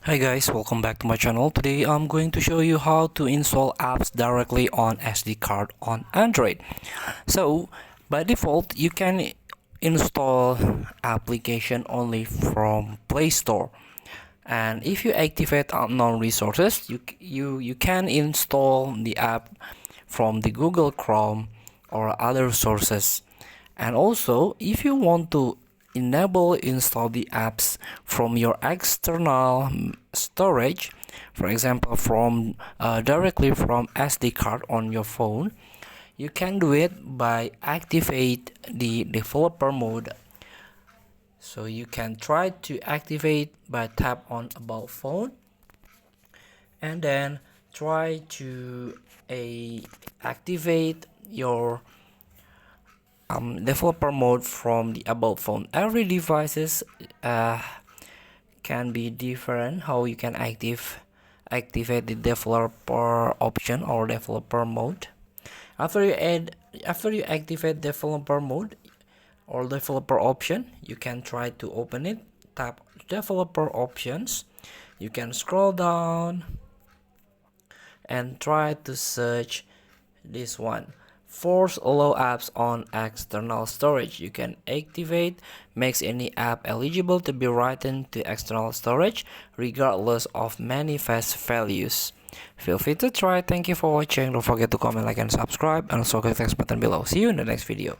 Hi guys, welcome back to my channel. Today I'm going to show you how to install apps directly on SD card on Android. So by default you can install application only from Play Store, and if you activate unknown resources you can install the app from the Google Chrome or other sources. And also, if you want to install the apps from your external storage, for example from directly from SD card on your phone, you can do it by activate the developer mode. So you can try to activate by tap on about phone, and then try to activate your developer mode from the about phone. Every devices can be different how you can activate the developer option or developer mode. After you activate developer mode or developer option, you can try to open it. Tap developer options, you can scroll down and try to search this one, force allow apps on external storage. You can activate makes any app eligible to be written to external storage regardless of manifest values. Feel free to try. Thank you for watching. Don't forget to comment, like, and subscribe, and also click the next button below. See you in the next video.